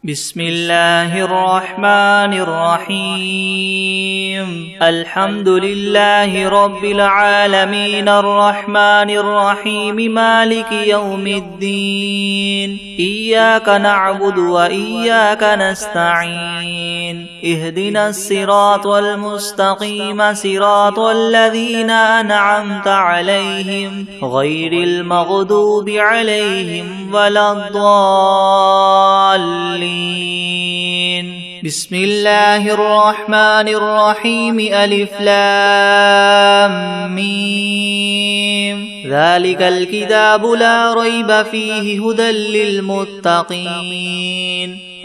بسم الله الرحمن الرحيم الحمد لله رب العالمين الرحمن الرحيم مالك يوم الدين إياك نعبد وإياك نستعين اهدنا الصراط المستقيم صراط الذين أنعمت عليهم غير المغضوب عليهم ولا الضالين. بسم الله الرحمن الرحيم ألف لام ميم ذلك الكتاب لا ريب فيه هدى للمتقين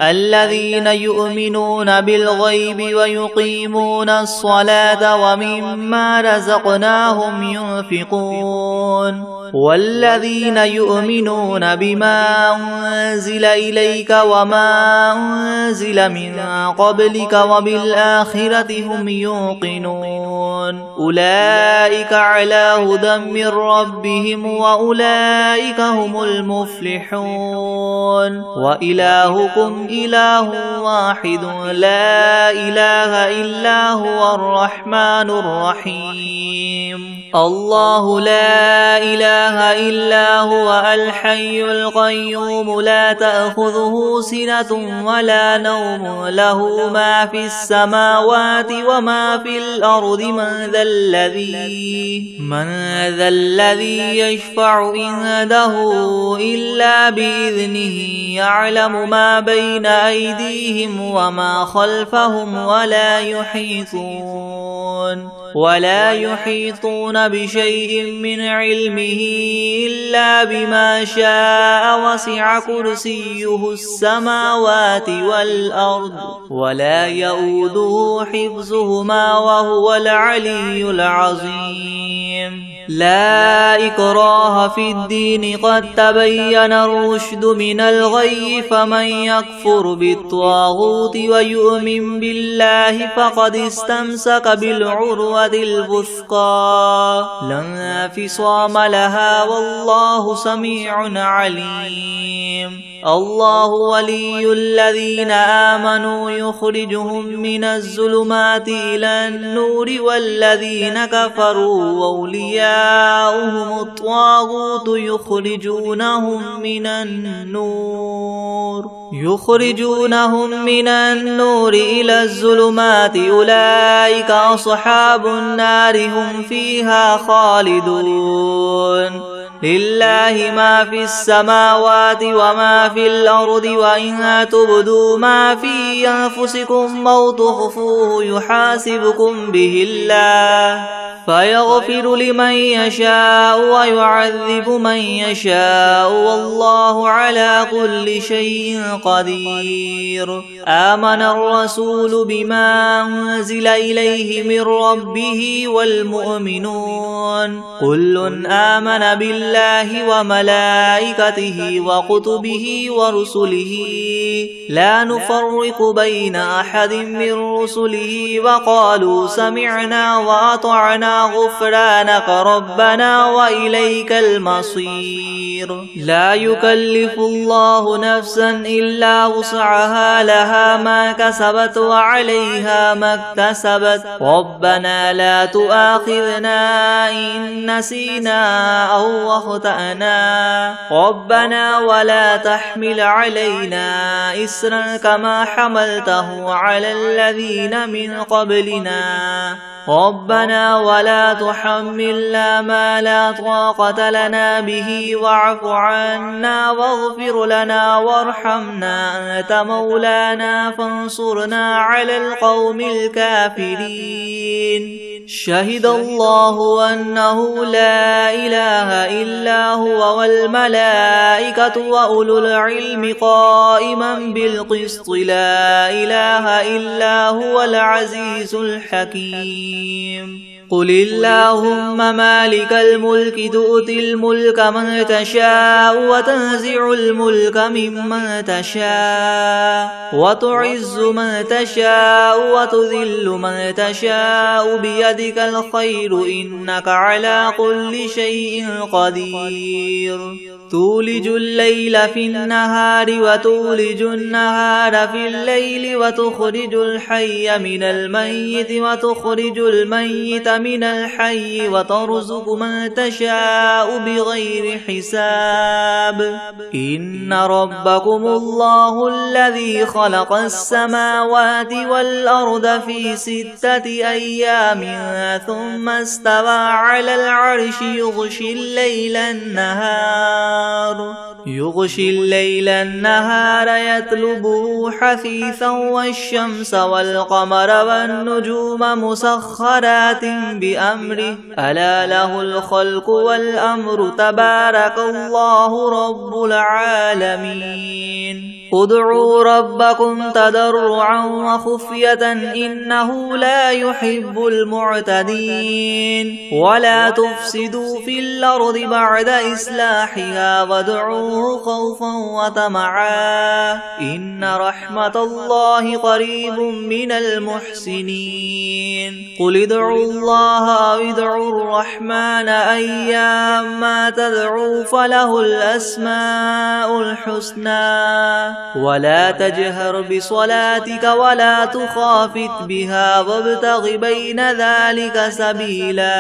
الذين يؤمنون بالغيب ويقيمون الصلاة ومما رزقناهم ينفقون والذين يؤمنون بما أنزل إليك وما أنزل من قبلك وبالآخرة هم يوقنون أولئك على هدى من ربهم وأولئك هم المفلحون وإلهكم إله واحد لا إله إلا هو الرحمن الرحيم الله لا إله إلا هو الحي القيوم لا تأخذه سنة ولا نوم له ما في السماوات وما في الأرض من ذا الذي يشفع عنده إلا بإذنه يعلم ما بين أيديهم وما خلفهم ولا يحيطون بشيء من علمه إلا بما شاء وسع كرسيه السماوات والأرض ولا يؤوده حفظهما وهو العلي العظيم لا إكراه في الدين قد تبين الرشد من الغي فمن يكفر بالطاغوت ويؤمن بالله فقد استمسك بالعروة الوثقى لا انفصام لها والله سميع عليم الله ولي الذين آمنوا يخرجهم من الظلمات إلى النور والذين كفروا أولياؤهم الطاغوت يخرجونهم من النور إلى الظلمات أولئك أصحاب النار هم فيها خالدون لله ما في السماوات وما في الأرض وإن تبدوا ما في أنفسكم أو تخفوه يحاسبكم به الله فيغفر لمن يشاء ويعذب من يشاء والله على كل شيء قدير آمن الرسول بما أنزل إليه من ربه والمؤمنون كل آمن بالله وملائكته وكتبه ورسله لا نفرق بين أحد من رسله وقالوا سمعنا وأطعنا غفرانك ربنا وإليك المصير لا يكلف الله نفسا إلا وسعها لها ما كسبت وعليها ما اكتسبت ربنا لا تؤاخذنا إن نسينا أو أخطأنا ربنا ولا تحمل علينا إسرا كما حملته على الذين من قبلنا ربنا ولا تحملنا ما لا طاقة لنا به واعف عنا واغفر لنا وارحمنا أنت مولانا فانصرنا على القوم الكافرين شهد الله أنه لا إله إلا هو والملائكة وأولو العلم قائما بالقسط لا إله إلا هو العزيز الحكيم قل اللهم مالك الملك تؤتي الملك من تشاء وتنزع الملك ممن تشاء وتعز من تشاء وتذل من تشاء بيدك الخير إنك على كل شيء قدير تولج الليل في النهار وتولج النهار في الليل وتخرج الحي من الميت وتخرج الميت من الحي وترزق من تشاء بغير حساب إن ربكم الله الذي خلق السماوات والأرض في 6 أيام ثم استوى على العرش يغشي الليل النهار يطلبه حثيثا والشمس والقمر والنجوم مسخرات بأمره ألا له الخلق والأمر تبارك الله رب العالمين ادعوا ربكم تضرعا وخفية إنه لا يحب المعتدين ولا تفسدوا في الأرض بعد إصلاحها وادعوه خوفا وطمعا إن رحمة الله قريب من المحسنين قل ادعوا الله أو ادعوا الرحمن أيما تدعوا فله الأسماء الحسنى ولا تجهر بصلاتك ولا تخافت بها وابتغ بين ذلك سبيلا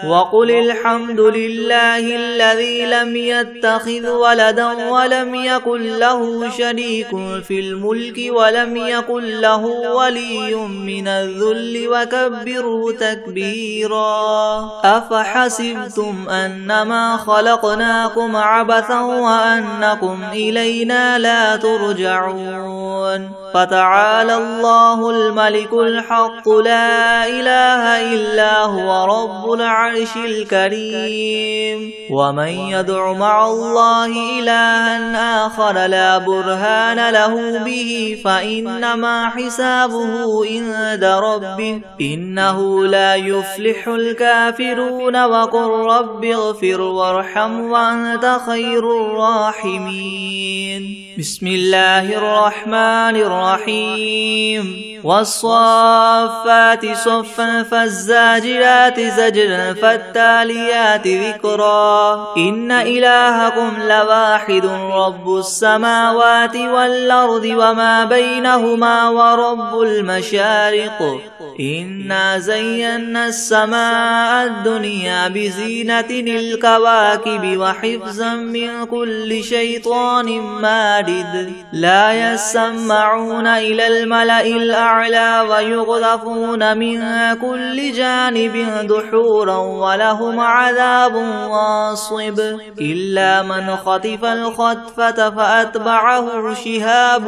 وقل الحمد لله الذي لم يتخذ ولدا ولم يكن له شريك في الملك ولم يكن له ولي من الذل وكبره تكبيرا أفحسبتم أنما خلقناكم عبثا وأنكم إلينا لا ترجعون فتعالى الله الملك الحق لا إله إلا هو رب العرش الكريم ومن يدع مع الله إلها آخر لا برهان له به فإنما حسابه عند ربه إنه لا يفلح الكافرون وقل رب اغفر وارحم وأنت خير الراحمين بسم الله الرحمن الرحيم والصافات صفا فالزاجرات زجرا فالتاليات ذكرا إن إلهكم لواحد رب السماوات والأرض وما بينهما ورب المشارق إنا زينا السماء الدنيا بزينة الكواكب وحفظا من كل شيطان مارد لا يسمعون إلى الملأ الأعلى ويغذفون من كل جانب دحورا ولهم عذاب واصب إلا من خطف الخطفة فأتبعه شهاب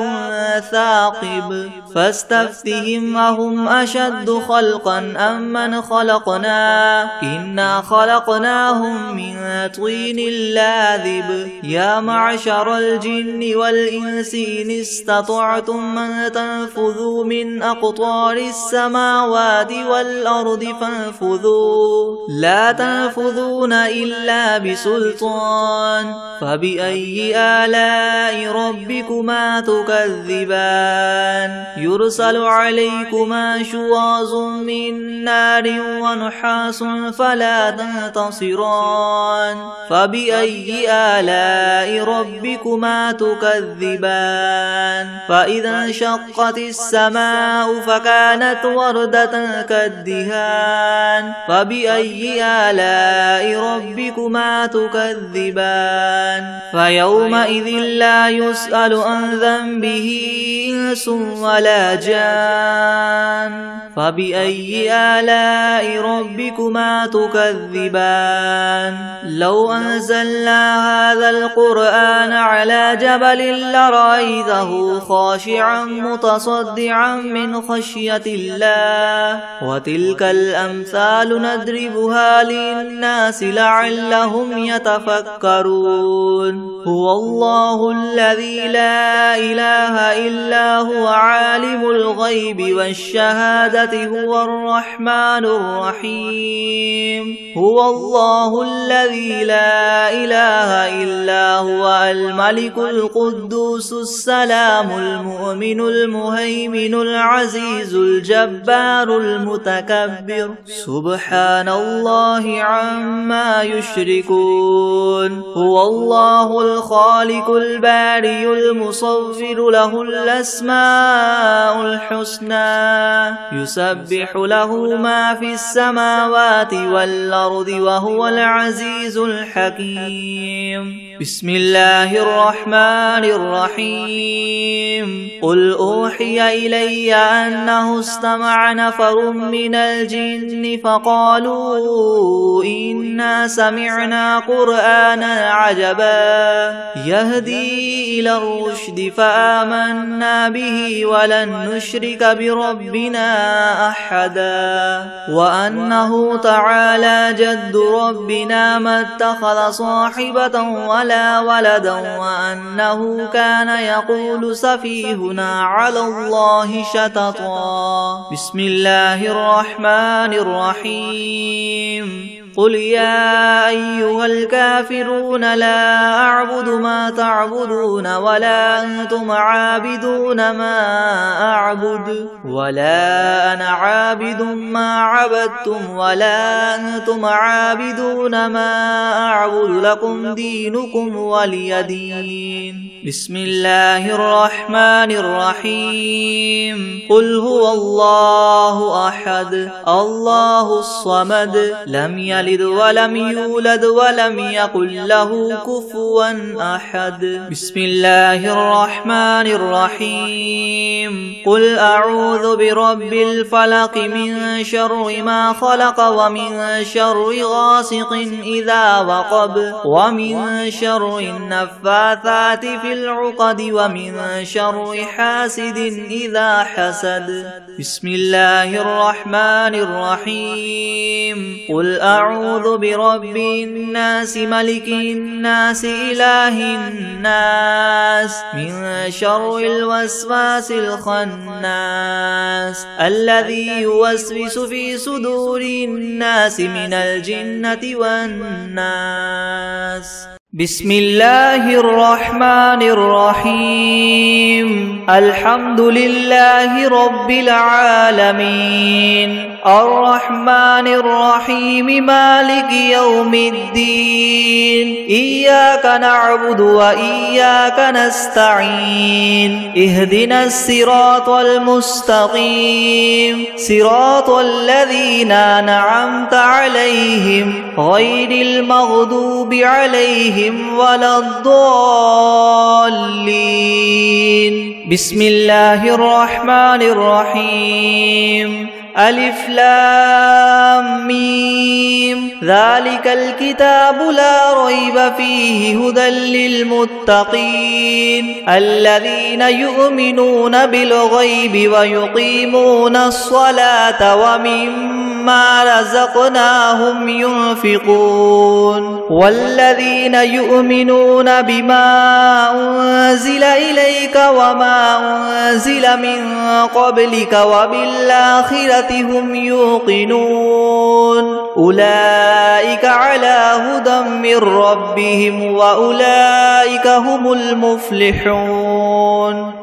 ثاقب فاستفتهم أهم أشد خلقا أم من خلقنا إنا خلقناهم من طين لاذب يا معشر الجن والإنس إن استطعتم أن تنفذوا من أقطار السماوات والأرض فانفذوا لا تنفذون إلا بسلطان فبأي آلاء ربكما تكذبان يرسل عليكما شواظ من نار ونحاس فلا تنتصران فبأي آلاء ربكما تكذبان فإذا انشقت السماء فكانت وردة كالدهان فبأي آلاء ربكما تكذبان فيومئذ لا يسأل عن ذنبه إنس ولا جان فبأي آلاء ربكما تكذبان لو أنزلنا هذا القرآن على جبل لرأيته خاشعا متصدعا من خشية الله وتلك الأمثال نضربها للناس لعلهم يتفكرون هو الله الذي لا إله إلا إلا هو عالم الغيب والشهادة هو الرحمن الرحيم هو الله الذي لا إله إلا هو الملك القدوس السلام المؤمن المهيمن العزيز الجبار المتكبر سبحان الله عما يشركون هو الله الخالق البارئ المصور له الأسماء الحسنى يسبح له ما في السماوات والأرض وهو العزيز الحكيم بسم الله الرحمن الرحيم قل أوحي إلي أنه استمع نفر من الجن فقالوا إنا سمعنا قرآنا عجبا يهدي إلى الرشد فآمنا به ولن نشرك بربنا أحدا وأنه تعالى جد ربنا ما اتخذ صاحبة ولا ولدا وأنه كان يقول سفيهنا على الله شططا بسم الله الرحمن الرحيم قل يا أيها الكافرون لا أعبد ما تعبدون ولا أنتم عابدون ما أعبد ولا أنا عابد ما عبدتم ولا أنتم عابدون ما أعبد لكم دينكم ولي دين بسم الله الرحمن الرحيم قل هو الله أحد الله الصمد لم يلد ولم يولد ولم يكن له كفوا أحد بسم الله الرحمن الرحيم قل أعوذ برب الفلق من شر ما خلق ومن شر غاسق إذا وقب ومن شر النفاثات في العقد ومن شر حاسد إذا حسد بسم الله الرحمن الرحيم قل أعوذ برب الناس ملك الناس إله الناس من شر الوسواس الخناس الذي يوسوس في صدور الناس من الجنة والناس بسم الله الرحمن الرحيم الحمد لله رب العالمين الرحمن الرحيم مالك يوم الدين إياك نعبد وإياك نستعين اهدنا الصراط المستقيم صراط الذين أنعمت عليهم غير المغضوب عليهم ولا الضالين بسم الله الرحمن الرحيم ألف لام ميم ذلك الكتاب لا ريب فيه هدى للمتقين الذين يؤمنون بالغيب ويقيمون الصلاة ومما رزقناهم ينفقون والذين يؤمنون بما أنزل إليك وما أنزل من قبلك وبالآخرة هم يوقنون أولئك على هدى من ربهم وأولئك هم المفلحون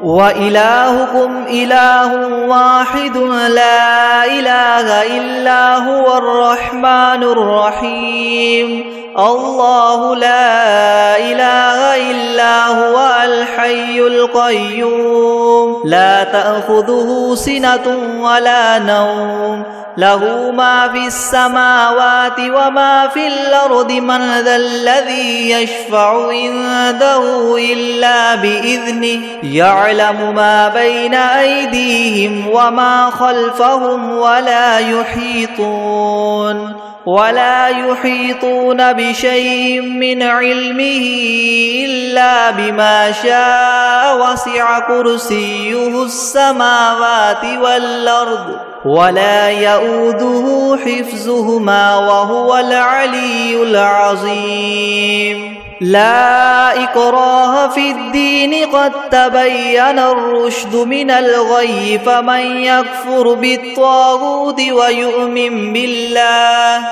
وإلهكم إله واحد لا إله إلا هو الرحمن الرحيم الله لا إله إلا هو الحي القيوم لا تأخذه سنة ولا نوم له ما في السماوات وما في الأرض من ذا الذي يشفع عنده إلا بإذنه يعلم ما بين أيديهم وما خلفهم ولا يحيطون بشيء من علمه إلا بما شاء وسع كرسيه السماوات والأرض ولا يؤوده حفظهما وهو العلي العظيم لا إكراه في الدين قد تبين الرشد من الغي فمن يكفر بالطاغوت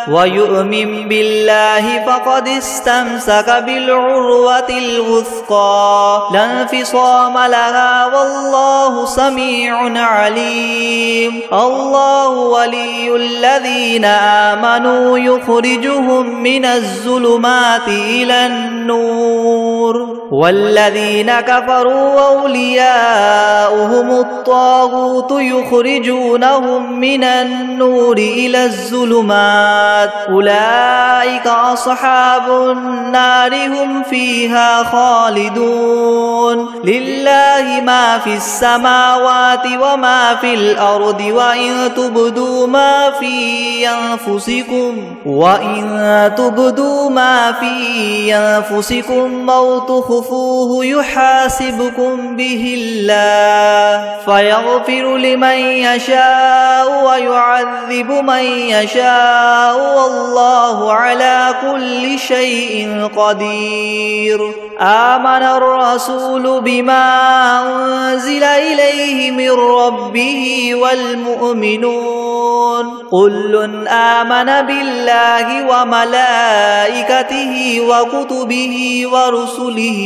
ويؤمن بالله فقد استمسك بالعروة الوثقى لا انفصام لها والله سميع عليم الله ولي الذين آمنوا يخرجهم من الظلمات إلى النور والذين كفروا أولياؤهم الطاغوت يخرجونهم من النور إلى الظلمات أولئك أصحاب النار هم فيها خالدون لله ما في السماوات وما في الأرض وإن تبدوا ما في أنفسكم أو تخفوه يحاسبكم به الله فيغفر لمن يشاء ويعذب من يشاء والله على كل شيء قدير آمن الرسول بما أنزل إليه من ربه والمؤمنون كل آمن بالله وملائكته وكتبه ورسله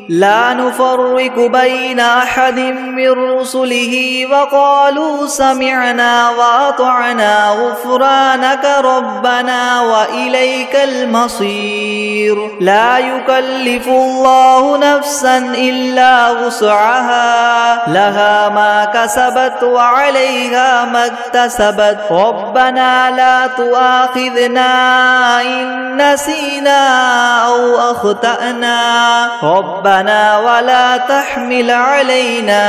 لا نفرق بين أحد من رسله وقالوا سمعنا وأطعنا غفرانك ربنا وإليك المصير لا يكلف الله نفسا إلا وسعها لها ما كسبت وعليها ما اكتسبت ربنا لا تؤاخذنا إن نسينا أو أخطأنا ربنا ولا تحمل علينا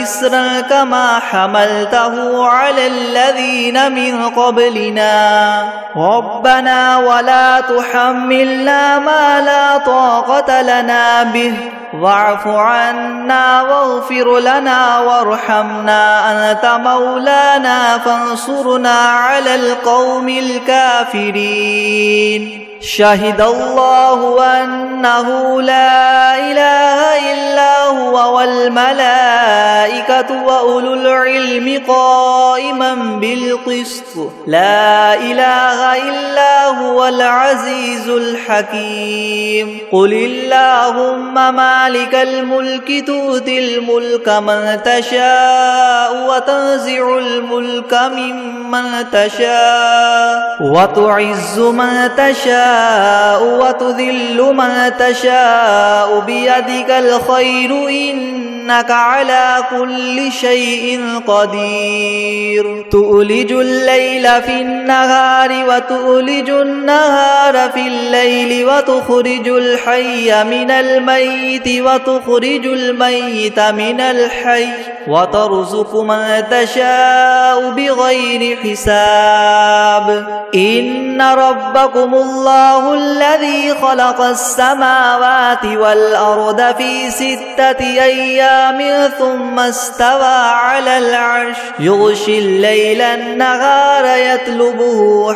إسرا كما حملته على الذين من قبلنا ربنا ولا تحملنا ما لا طاقة لنا به واعف عنا واغفر لنا وارحمنا أنت مولانا فانصرنا على القوم الكافرين شهد الله أنه لا إله إلا هو والملائكة وأولو العلم قائما بالقسط لا إله إلا هو العزيز الحكيم قل اللهم مالك الملك تؤتي الملك من تشاء وتنزع الملك ممن تشاء وتعز من تشاء وتذل من تشاء بيدك الخير إنك على كل شيء قدير تؤلج الليل في النهار وتؤلج النهار في الليل وتخرج الحي من الميت وتخرج الميت من الحي وترزق من تشاء بغير حساب إن ربكم الله الذي خلق السماوات والأرض في 6 أيام ثم استوى على العرش يغشي الليل النهار يطلبه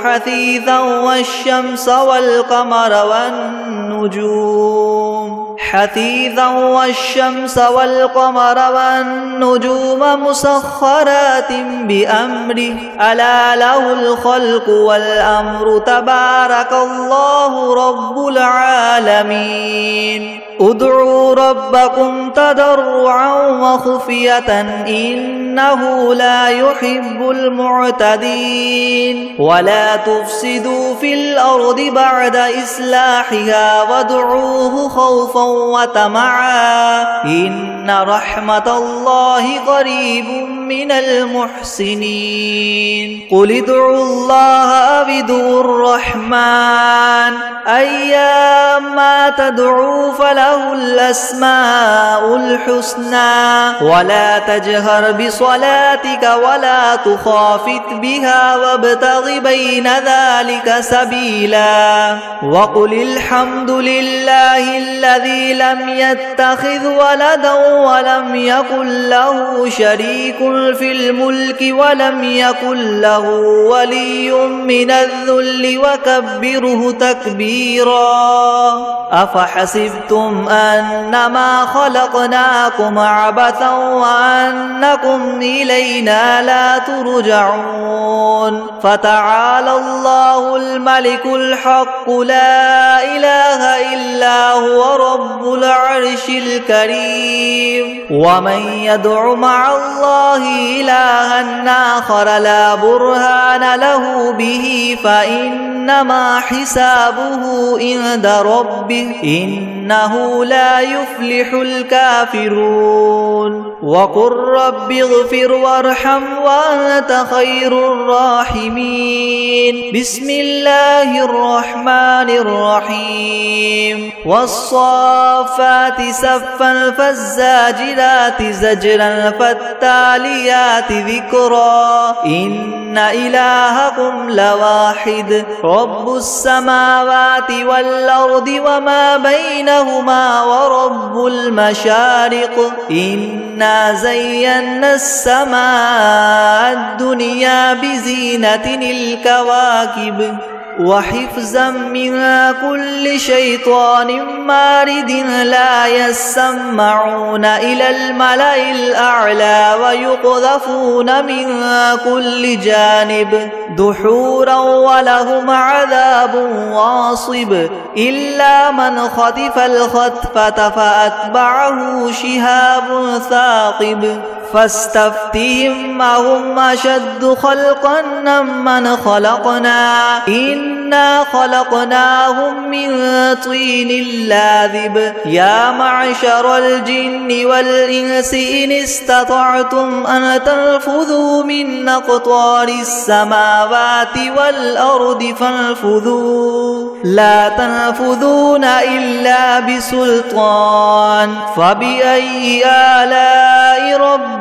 حثيثا والشمس والقمر والنجوم مسخرات بأمره ألا له الخلق والأمر تبارك الله رب العالمين ادعوا ربكم تضرعا وخفية إنه لا يحب المعتدين ولا تفسدوا في الأرض بعد إصلاحها وادعوه خوفا وطمعا إن رحمة الله قريب من المحسنين قل ادعوا الله أو ادعوا الرحمن أيما تدعوا فله الأسماء الحسنى ولا تجهر بصوتك صلاتك ولا تخافت بها وابتغ بين ذلك سبيلا وقل الحمد لله الذي لم يتخذ ولدا ولم يكن له شريك في الملك ولم يكن له ولي من الذل وكبره تكبيرا أفحسبتم أنما خلقناكم عبثا وأنكم إلينا لا ترجعون فتعالى الله الملك الحق لا إله إلا هو رب العرش الكريم ومن يدع مع الله إلها آخر لا برهان له به فإنما حسابه عند ربه إنه لا يفلح الكافرون وقل رب اغفر وارحم وأنت خير الراحمين بسم الله الرحمن الرحيم والصافات صفا فالزاجرات زجرا فالتاليات ذكرا إن إلهكم لواحد رب السماوات والأرض وما بينهما ورب المشارق إنا زينا السماء الدنيا بزينة الكواكب وحفظا من كل شيطان مارد لا يسمعون إلى الملأ الأعلى ويقذفون من كل جانب دحورا ولهم عذاب واصب إلا من خطف الخطفة فأتبعه شهاب ثاقب فاستفتهم أهم أشد خلقا أمن خلقنا إنا خلقناهم من طين لاذب يا معشر الجن والإنس إن استطعتم أن تنفذوا من أقطار السماوات والأرض فانفذوا لا تنفذون إلا بسلطان فبأي آلاء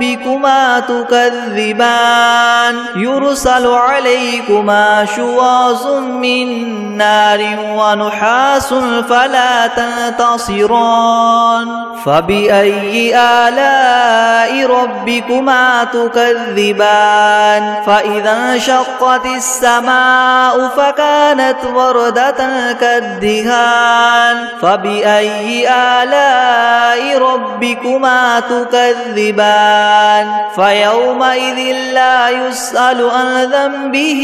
ربكما تكذبان يرسل عليكما شواظ من نار ونحاس فلا تنتصران فبأي آلاء ربكما تكذبان فإذا انشقت السماء فكانت وردة كالدهان فبأي آلاء ربكما تكذبان فيومئذ لا يسأل عن ذنبه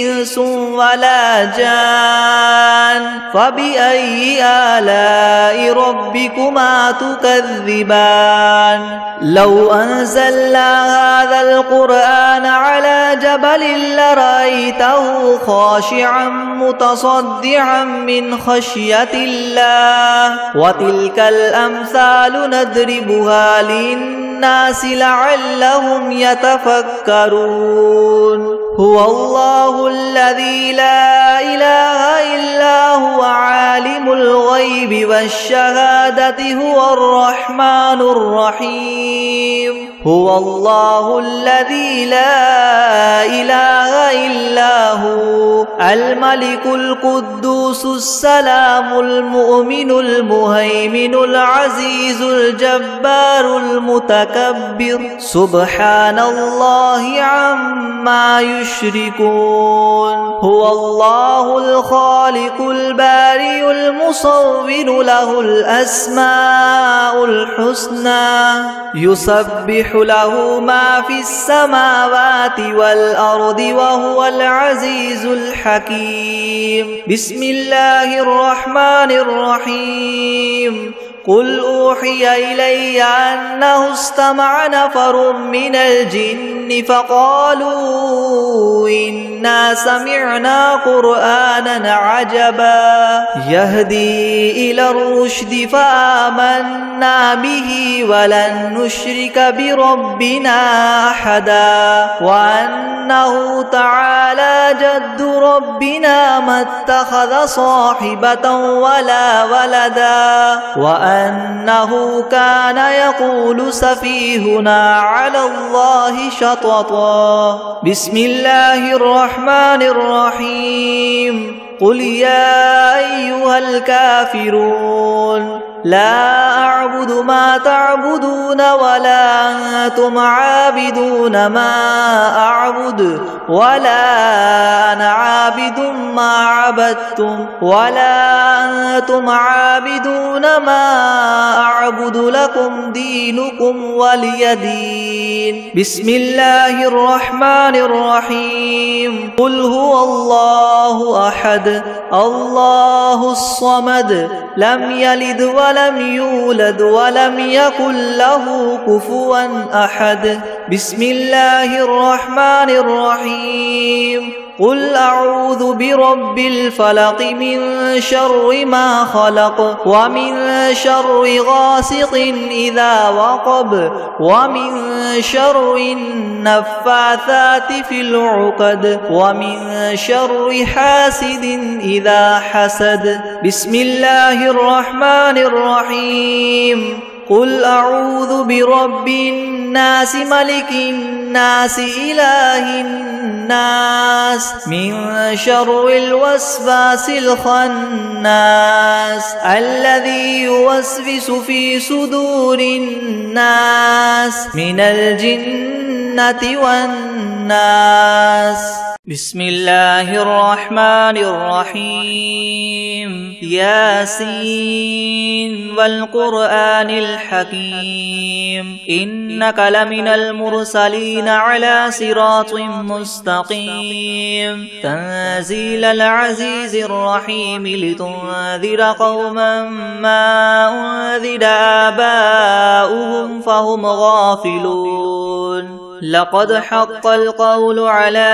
إنس ولا جان فبأي آلاء ربكما تكذبان لو أنزلنا هذا القرآن على جبل لرأيته خاشعا متصدعا من خشية الله وتلك الأمثال نضربها للناس لعلهم يتفكرون هو الله الذي لا إله إلا هو عالم الغيب والشهادة هو الرحمن الرحيم هو الله الذي لا إله إلا هو الملك القدوس السلام المؤمن المهيمن العزيز الجبار المتكبر سبحان الله عما يشركون هو الله الخالق البارئ المصور له الأسماء الحسنى يسبح له ما في السماوات والأرض وهو العزيز الحكيم بسم الله الرحمن الرحيم قل أوحي إلي أنه استمع نفر من الجن فقالوا إنا سمعنا قرآنا عجبا يهدي إلى الرشد فآمنا به ولن نشرك بربنا أحدا وأنه تعالى جد ربنا ما اتخذ صاحبة ولا ولدا وأنه كان يقول سفيهنا على الله شططا. بسم الله الرحمن الرحيم. قل يا أيها الكافرون لا أعبد ما تعبدون ولا أنتم عابدون ما أعبد ولا أنا عابد ما عبدتم ولا أنتم عابدون ما أعبد لكم دينكم ولي دين. بسم الله الرحمن الرحيم. قل هو الله أحد الله الصمد لم يلد ولم يولد ولم يكن له كفوا أحد. بسم الله الرحمن الرحيم. قل أعوذ برب الفلق من شر ما خلق ومن شر غاسق إذا وقب ومن شر النفاثات في العقد ومن شر حاسد إذا حسد. بسم الله الرحمن الرحيم. قل أعوذ برب الناس ملك الناس إله الناس من شر الوسواس الخناس الذي يوسوس في صدور الناس من الجنة والناس. بسم الله الرحمن الرحيم. ياسين والقرآن الحكيم إنك لمن المرسلين على صراط مستقيم تنزيل العزيز الرحيم لتنذر قوما ما أنذر آباؤهم فهم غافلون. لقد حق القول على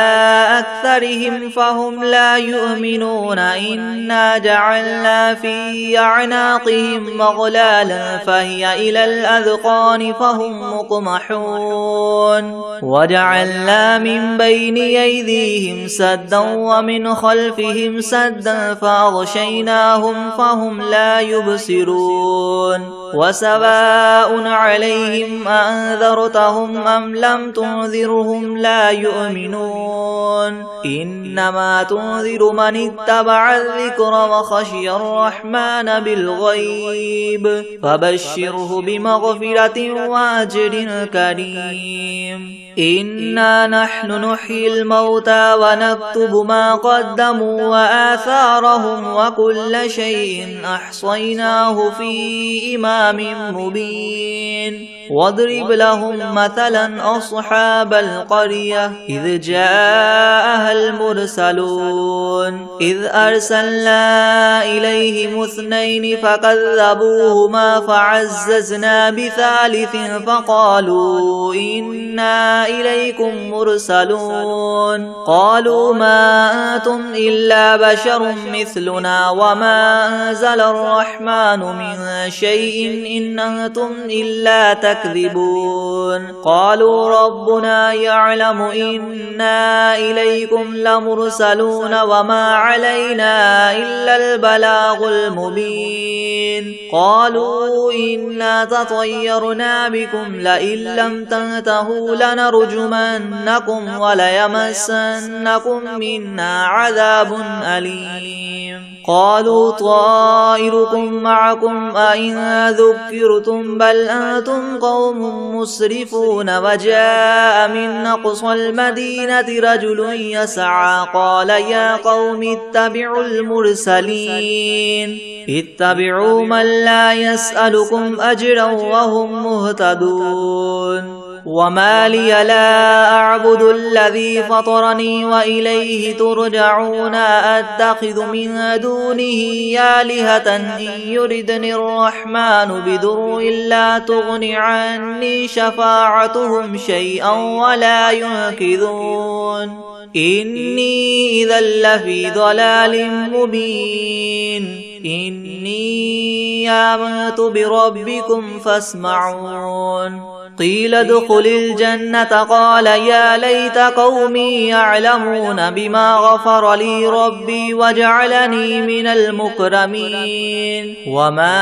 أكثرهم فهم لا يؤمنون. إنا جعلنا في أعناقهم مغلالا فهي إلى الأذقان فهم مقمحون. وجعلنا من بين أيديهم سدا ومن خلفهم سدا فأغشيناهم فهم لا يبصرون. وسواء عليهم أنذرتهم أم لم تنذرهم لا يؤمنون. إنما تنذر من اتبع الذكر وخشي الرحمن بالغيب فبشره بمغفرة وأجر كريم. إنا نحن نحيي الموتى ونكتب ما قدموا وآثارهم وكل شيء أحصيناه في إمام مبين. واضرب لهم مثلا أصحاب القرية إذ جاءها المرسلون إذ أرسلنا إليهم اثنين فكذبوهما فعززنا بثالث فقالوا إنا إليكم مرسلون. قالوا ما أنتم إلا بشر مثلنا وما أنزل الرحمن من شيء إن أنتم إلا تكذبون. قالوا ربنا يعلم إنا إليكم لمرسلون وما علينا إلا البلاغ المبين. قالوا إنا تطيرنا بكم لئن لم تنتهوا لنرجمنكم وليمسنكم منا عذاب أليم. قالوا طائركم معكم أئن ذكرتم بل أنتم قوم مسرفون. وجاء من أقصى المدينة رجل يسعى قال يا قوم اتبعوا المرسلين اتبعوا من لا يسألكم أجرا وهم مهتدون. وما لي لا أعبد الذي فطرني وإليه ترجعون. أتخذ من دونه آلهة إن يردني الرحمن بضر لا تغن عني شفاعتهم شيئا ولا ينقذون. إني إذا لفي ضلال مبين. إني آمنت بربكم فاسمعون. قيل ادخل الجنة قال يا ليت قومي يعلمون بما غفر لي ربي وجعلني من المكرمين وما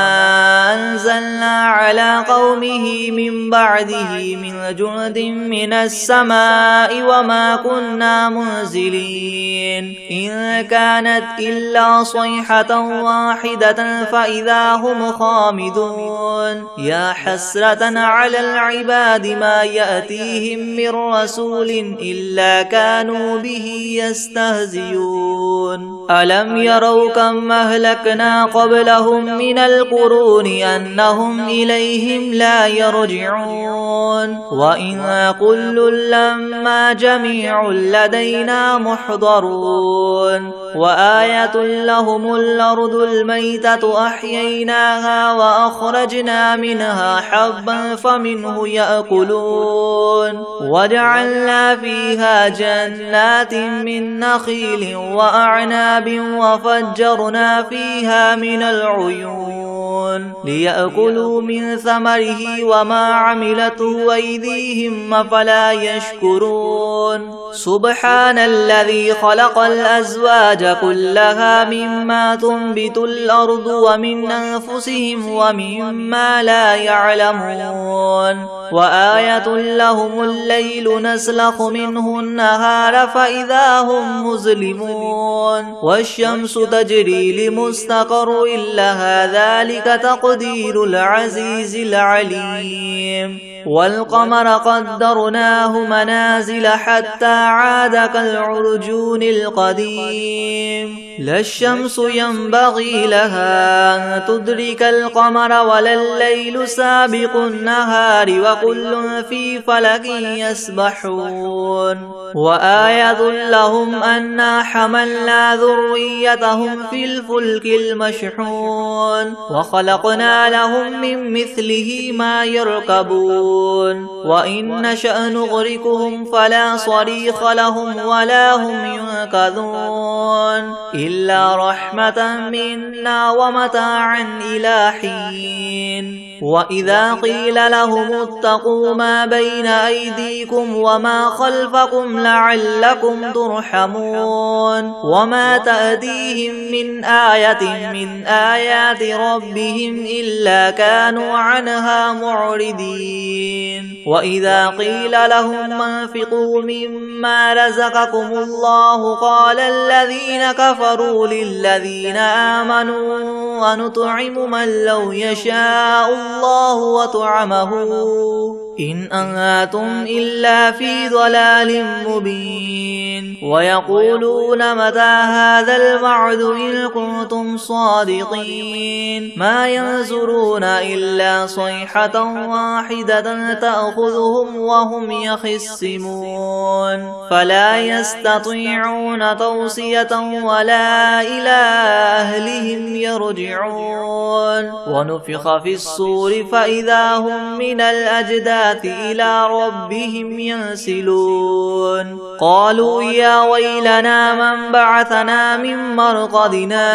أنزلنا على قومه من بعده من جند من السماء وما كنا منزلين إن كانت إلا صيحة واحدة فإذا هم خامدون يا حسرة على العباد ما يأتيهم من رسول إلا كانوا به يستهزئون ألم يروا كم أهلكنا قبلهم من القرون أنهم إليهم لا يرجعون وإن كل لما جميع لدينا محضرون وآية لهم الأرض الميتة أحييناها وأخرجنا منها حبا فمنه يأكلون وجعلنا فيها جنات من نخيل وأعناب وفجرنا فيها من العيون ليأكلوا من ثمره وما عملته أيديهم أفلا يشكرون سبحان الذي خلق الأزواج كلها مما تنبت الأرض ومن أنفسهم ومما لا يعلمون وآية لهم الليل نسلخ منه النهار فإذا هم مظلمون والشمس تجري لمستقر لها ذلك تقدير العزيز العليم والقمر قدرناه منازل حتى عاد كالعرجون القديم لا الشمس ينبغي لها أن تدرك القمر ولا الليل سابق النهار وكل في فلك يسبحون وآية لهم أنا حملنا ذريتهم في الفلك المشحون وخلقنا لهم من مثله ما يركبون وإن نشأ نغرقهم فلا صريخ لهم ولا هم ينقذون إلا رحمة منا ومتاعا إلى حين وإذا قيل لهم اتقوا ما بين أيديكم وما خلفكم لعلكم ترحمون وما تأتيهم من آية من آيات ربهم إلا كانوا عنها معرضين وإذا قيل لهم انفقوا مما رزقكم الله قال الذين كفروا للذين آمنوا ونطعم من لو يشاء الله وطعمه إن أنتم إلا في ضلال مبين ويقولون متى هذا الوعد إن كنتم صادقين ما ينظرون إلا صيحة واحدة تأخذهم وهم يخصمون فلا يستطيعون توصية ولا إلى أهلهم يرجعون ونفخ في الصور فإذا هم من الأجداث إلى ربهم ينسلون قالوا يا ويلنا من بعثنا من مرقدنا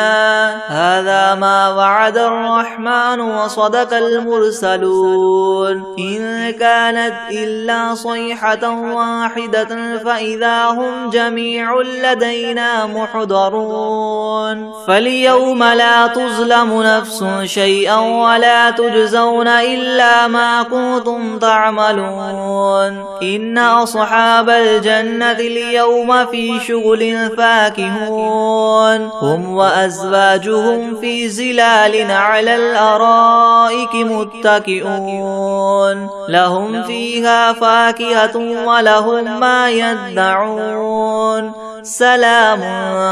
هذا ما وعد الرحمن وصدق المرسلون إن كانت إلا صيحة واحدة فإذا هم جميع لدينا محضرون فاليوم لا تظلم نفس شيئا ولا تجزون إلا ما كنتم تعملون إن أصحاب الجنة اليوم في شغل فاكهون هم وأزواجهم في زلال على الأرائك متكئون لهم فيها فاكهة ولهم ما يدعون سلام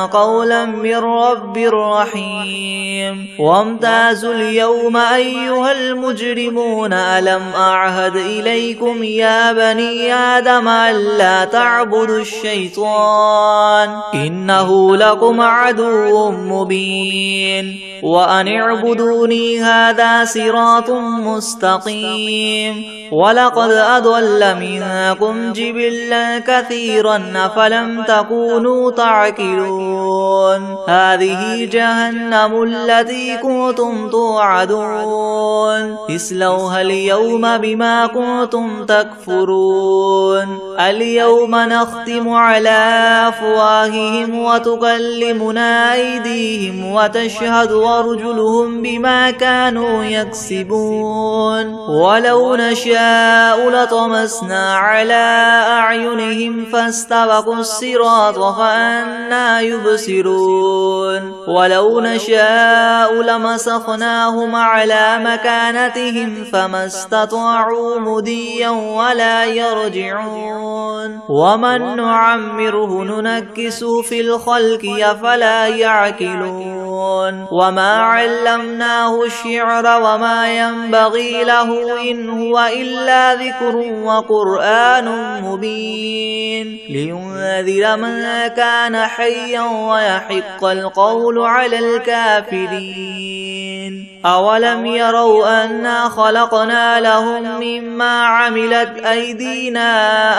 قولا من رب رحيم وامتازوا اليوم أيها المجرمون ألم أعهد إليكم يا بني آدم ألا تعبدوا الشيطان إنه لكم عدو مبين وأن اعبدوني هذا صراط مستقيم ولقد أضل منكم جبلا كثيرا أفلم تكونوا تعقلون هذه جهنم التي كنتم توعدون اصلوها اليوم بما كنتم تكفرون اليوم نختم على أفواههم وتكلمنا أيديهم وتشهد أرجلهم بما كانوا يكسبون ولو نشاء لطمسنا على أعينهم فاستبقوا الصراط فأنى يبصرون ولو نشاء لمسخناهم على مكانتهم فما استطاعوا مضيا ولا يرجعون ومن نعمره ننكسه في الخلق أفلا يعقلون وما علمناه الشعر وما ينبغي له إن هو إلا ذكر وقرآن مبين لينذر من كان حيا ويحق القول على الكافرين أولم يروا أنا خلقنا لهم مما عملت أيدينا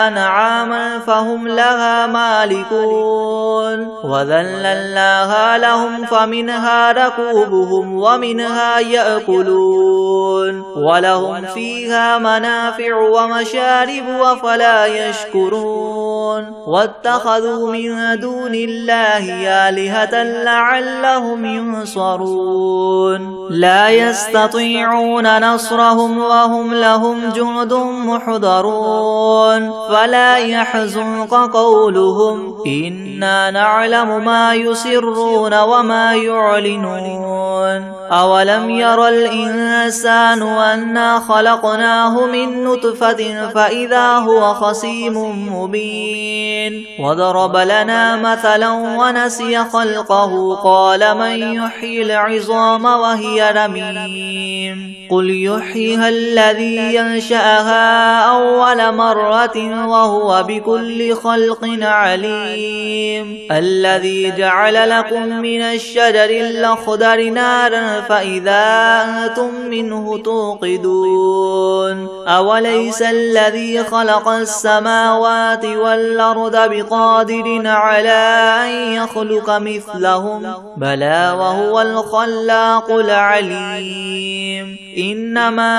أنعاما فهم لها مالكون وذللناها لهم فمنها ركوبهم ومنها يأكلون ولهم فيها منافع ومشارب أفلا يشكرون واتخذوا من دون الله آلهة لعلهم ينصرون لا يستطيعون نصرهم وهم لهم جند محضرون فلا يحزنك قولهم إنا نعلم ما يسرون وما يعلنون أولم ير الإنسان أنا خلقناه من نطفة فإذا هو خصيم مبين وضرب لنا مثلا ونسي خلقه قال من يحيي العظام وهي رميم قل يحييها الذي ينشأها أول مرة وهو بكل خلق عليم الذي جعل لكم من الشجر الأخضر نارا فإذا أنتم منه توقدون أوليس الذي خلق السماوات والأرض بقادر على أن يخلق مثلهم بلى وهو الخلاق العليم إنما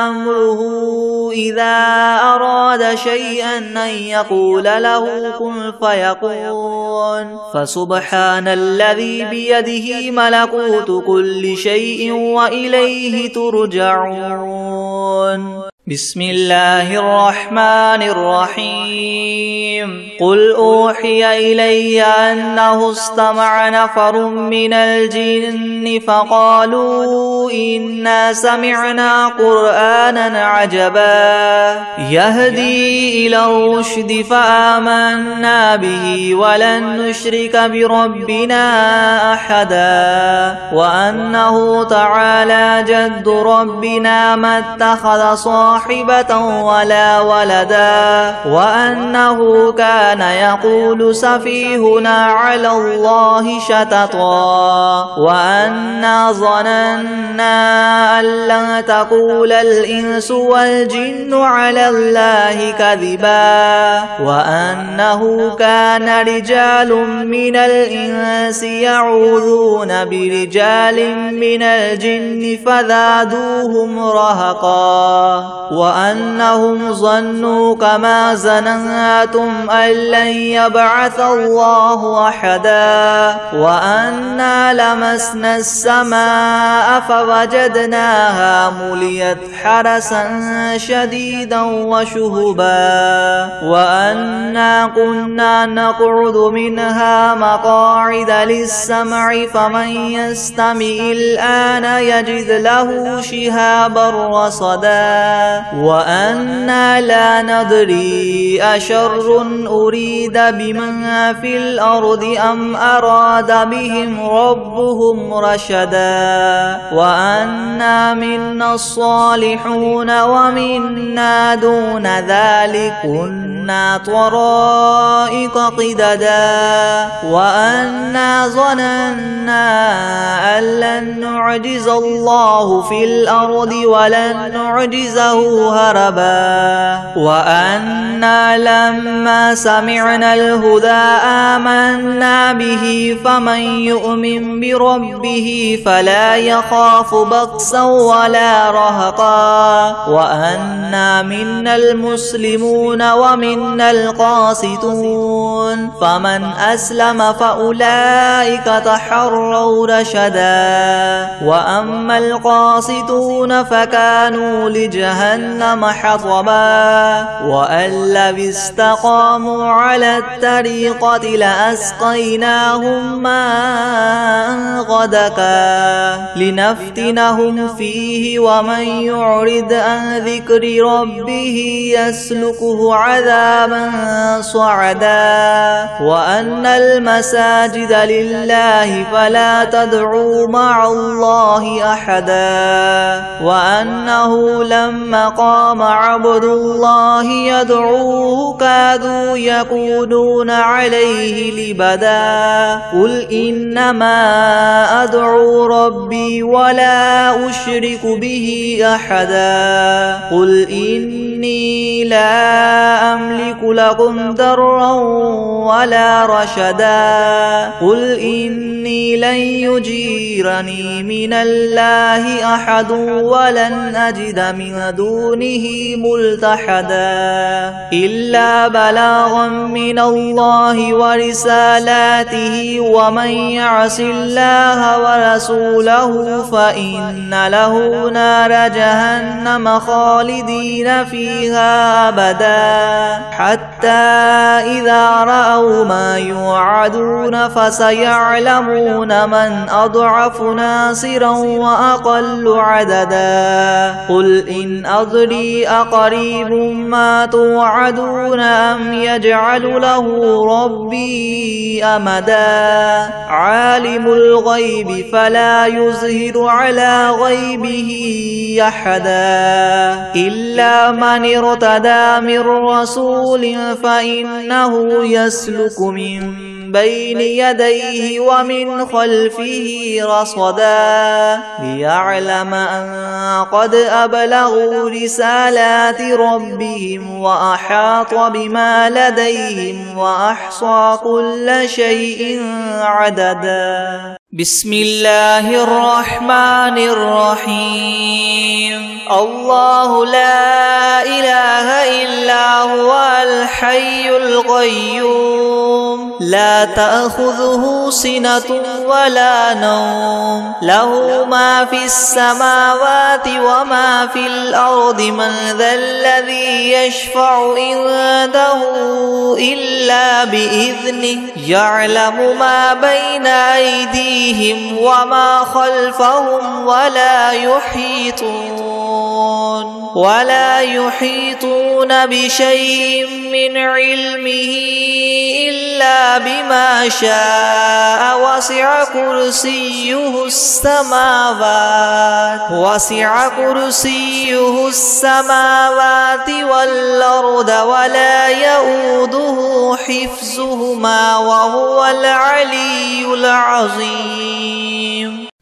أمره إذا أراد شيئا أن يقول له كن فيكون فسبحان الذي بيده ملكوت كل شيء وإليه ترجعون بسم الله الرحمن الرحيم قل أوحي إلي أنه استمع نفر من الجن فقالوا إنا سمعنا قرآنا عجبا يهدي إلى الرشد فآمنا به ولن نشرك بربنا أحدا وأنه تعالى جد ربنا ما اتخذ صاحبة ولا ولدا وأنه كان يقول سفيهنا على الله شططا وأنا ظننا أن لن تقول الإنس والجن على الله كذبا وأنه كان رجال من الإنس يعوذون برجال من الجن فزادوهم رهقا وأنهم ظنوا كما ظننتم أن لن يبعث الله أحدا وأنا لمسنا السماء فوجدناها مليت حرسا شديدا وشهبا وأنا كنا نقعد منها مقاعد للسمع فمن يستمع الآن يجد له شهابا رصدا وأنا لا ندري أشر أريد بمن في الأرض أم أراد بهم ربهم رشدا وأنا منا الصالحون ومنا دون ذلك كنا طرائق قددا وأنا ظننا أن لن نعجز الله في الأرض ولن نعجزه هربا وأنا لما سمعنا الهدى آمنا به فمن يؤمن بربه فلا يخاف بخسا ولا رهقا وأنا منا المسلمون ومنا القاسطون فمن أسلم فأولئك تحروا رشدا وأما القاسطون فكانوا لجهنم حطبا وأن لو استقاموا على الطريقة لأسقيناهم ماء غدقا لنفتنهم فيه ومن يعرض عن ذكر ربه يسلكه عذابا صعدا وأن المساجد لله فلا تدعوا مع الله أحدا وأنه لما قام عبد الله يدعوه كادوا يكونون عليه لبدا قل إنما أدعو ربي ولا أشرك به أحدا قل إني لا أملك لكم ضرا ولا رشدا قل إني لن يجيرني من الله أحد ولن أجد من دونه ملتحدا إلا بلاغا من الله ورسالاته ومن يعص الله ورسوله فإن له نار جهنم خالدين فيها أبدا حتى إذا رأوا ما يوعدون فسيعلمون من أضعف ناصرا وأقل عددا قل إن أدري أقريب ما توعدون أم يجعل له ربي أمدا عالم الغيب فلا يظهر على غيبه أحدا إلا من ارتدى من رسول فإنه يسلك من بين يديه ومن خلفه رصدا ليعلم أن قد أبلغوا رسالات ربهم وأحاط بما لديهم وأحصى كل شيء عددا بسم الله الرحمن الرحيم الله لا إله إلا هو الحي القيوم لا تأخذه سنة ولا نوم له ما في السماوات وما في الأرض من ذا الذي يشفع عنده إلا بإذنه يعلم ما بين أيديهم وما خلفهم ولا يحيطون بشيء من علمه إلا بما شاء وسع كرسيه السماوات والأرض ولا يؤوده حفظهما وهو العلي العظيم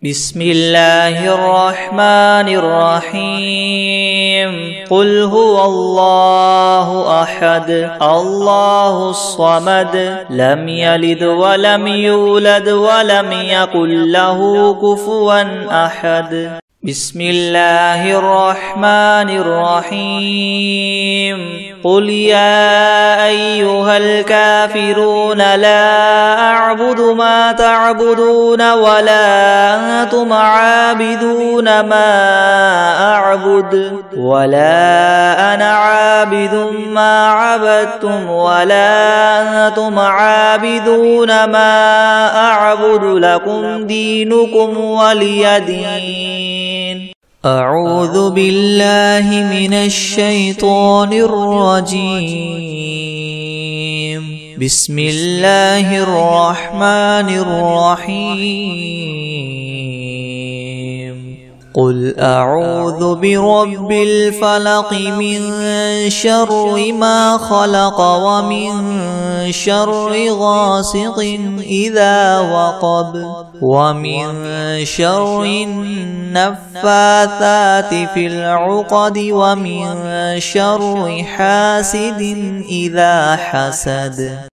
بسم الله الرحمن الرحيم قل هو الله أحد الله الصمد لم يلد ولم يولد ولم يكن له كفوا أحد بسم الله الرحمن الرحيم قل يا أيها الكافرون لا أعبد ما تعبدون ولا أنتم عابدون ما أعبد ولا أنا عابد ما عبدتم ولا أنتم عابدون ما أعبد لكم دينكم ولي دين أعوذ بالله من الشيطان الرجيم. بسم الله الرحمن الرحيم. قل أعوذ برب الفلق من شر ما خلق ومن شر غاسق إذا وقب ومن شر النفاثات في العقد ومن شر حاسد إذا حسد.